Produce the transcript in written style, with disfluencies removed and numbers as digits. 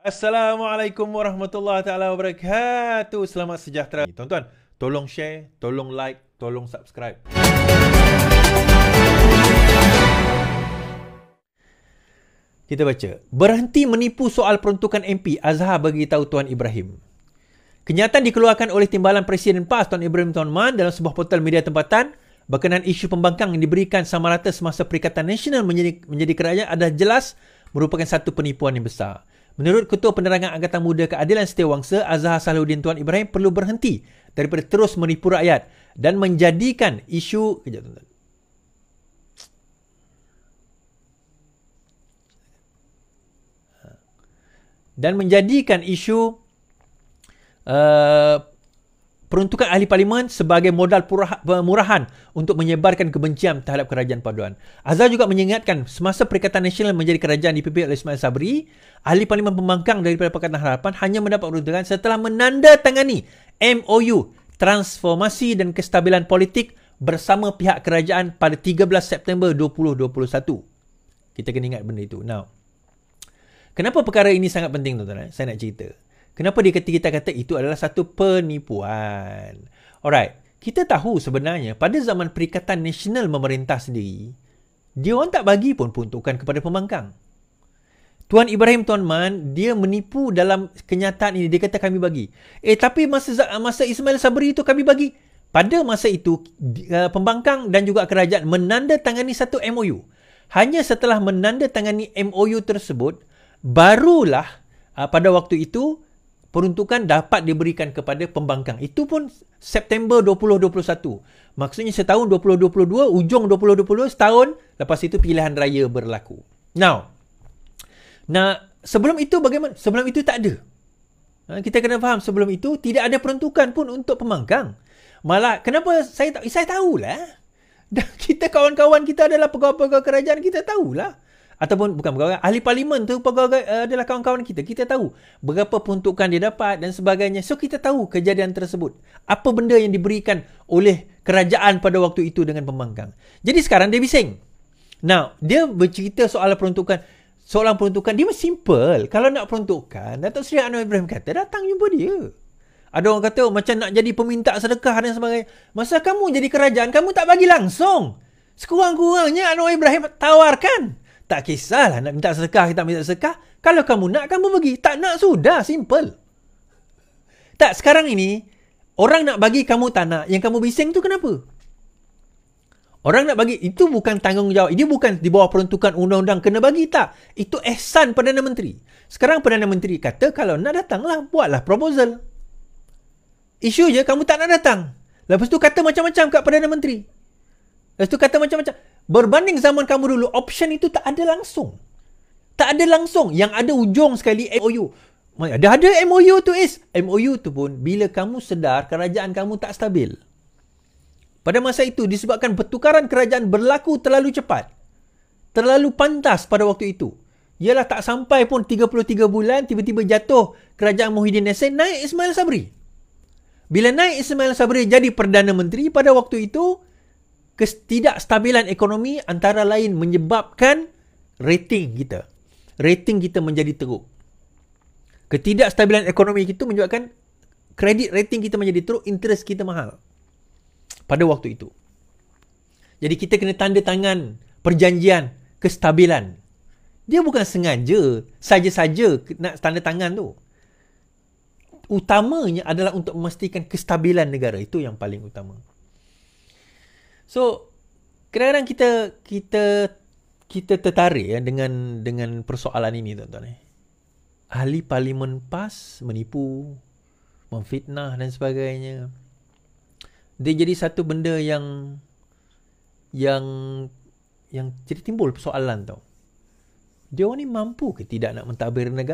Assalamualaikum warahmatullahi taala wabarakatuh. Selamat sejahtera. Tuan-tuan, tolong share, tolong like, tolong subscribe. Kita baca. Berhenti menipu soal peruntukan MP, Azhar bagi tahu Tuan Ibrahim. Kenyataan dikeluarkan oleh Timbalan Presiden PAS Tuan Ibrahim Tuan Man dalam sebuah portal media tempatan berkenaan isu pembangkang yang diberikan sama rata semasa Perikatan Nasional menjadi kerajaan adalah jelas merupakan satu penipuan yang besar. Menurut Ketua Penerangan Angkatan Muda Keadilan Setiawangsa, Azhar Salahuddin Tuan Ibrahim perlu berhenti daripada terus menipu rakyat dan menjadikan isu... Kejap, tuan-tuan. Dan menjadikan isu peruntukan ahli parlimen sebagai modal murahan untuk menyebarkan kebencian terhadap kerajaan paduan. Azhar juga mengingatkan semasa Perikatan Nasional menjadi kerajaan dipimpin oleh Ismail Sabri, ahli parlimen pembangkang daripada Pakatan Harapan hanya mendapat peruntukan setelah menandatangani MOU Transformasi dan Kestabilan Politik bersama pihak kerajaan pada 13 September 2021. Kita kena ingat benda itu. Now, kenapa perkara ini sangat penting, tuan-tuan? Saya nak cerita. Kenapa kita kata itu adalah satu penipuan? Alright, kita tahu sebenarnya pada zaman Perikatan Nasional memerintah sendiri, dia orang tak bagi pun peruntukan kepada pembangkang. Tuan Ibrahim Tuan Man, dia menipu dalam kenyataan ini. Dia kata kami bagi. Tapi masa Ismail Sabri itu kami bagi. Pada masa itu, pembangkang dan juga kerajaan menandatangani satu MOU. Hanya setelah menandatangani MOU tersebut, barulah pada waktu itu peruntukan dapat diberikan kepada pembangkang. Itu pun September 2021. Maksudnya setahun 2022, ujung 2022, setahun lepas itu pilihan raya berlaku. Now, sebelum itu bagaimana? Sebelum itu tak ada. Kita kena faham, sebelum itu tidak ada peruntukan pun untuk pembangkang. Malah, kenapa saya tahulah. Dan kita kawan-kawan kita adalah pegawai-pegawai kerajaan, kita tahulah. Ataupun bukan pegawai, ahli parlimen tu pegawai adalah kawan-kawan kita. Kita tahu berapa peruntukan dia dapat dan sebagainya. So kita tahu kejadian tersebut. Apa benda yang diberikan oleh kerajaan pada waktu itu dengan pembangkang. Jadi sekarang dia bising. Now, dia bercerita soal peruntukan. Soalan peruntukan dia simple. Kalau nak peruntukan, Datuk Seri Anwar Ibrahim kata datang jumpa dia. Ada orang kata macam nak jadi peminta sedekah dan sebagainya. Masa kamu jadi kerajaan, kamu tak bagi langsung. Sekurang-kurangnya Anwar Ibrahim tawarkan. Tak kisahlah nak minta sedekah kita minta sedekah. Kalau kamu nak, kamu bagi. Tak nak, sudah. Simple. Tak, sekarang ini, orang nak bagi, kamu tak nak. Yang kamu bising tu kenapa? Orang nak bagi, itu bukan tanggungjawab. Ini bukan di bawah peruntukan undang-undang kena bagi, tak. Itu ihsan Perdana Menteri. Sekarang Perdana Menteri kata, kalau nak datanglah, buatlah proposal. Isu je, kamu tak nak datang. Lepas tu kata macam-macam kat Perdana Menteri. Lepas tu kata macam-macam. Berbanding zaman kamu dulu, option itu tak ada langsung. Tak ada langsung. Yang ada ujung sekali MOU. Ada MOU tu MOU tu pun bila kamu sedar kerajaan kamu tak stabil. Pada masa itu disebabkan pertukaran kerajaan berlaku terlalu cepat. Terlalu pantas pada waktu itu. Ialah tak sampai pun 33 bulan tiba-tiba jatuh kerajaan Muhyiddin Yassin, naik Ismail Sabri. Bila naik Ismail Sabri jadi Perdana Menteri pada waktu itu, ketidakstabilan ekonomi antara lain menyebabkan rating kita. Rating kita menjadi teruk. Ketidakstabilan ekonomi itu menyebabkan kredit rating kita menjadi teruk, interest kita mahal. Pada waktu itu. Jadi kita kena tanda tangan perjanjian kestabilan. Dia bukan sengaja, saja-saja nak tanda tangan tu. Utamanya adalah untuk memastikan kestabilan negara. Itu yang paling utama. So, kadang-kadang kita tertarik ya dengan persoalan ini, tuan-tuan. Ahli parlimen PAS menipu, memfitnah dan sebagainya. Dia jadi satu benda yang jadi timbul persoalan tau. Dia orang ni mampu ke tidak nak mentadbir negara?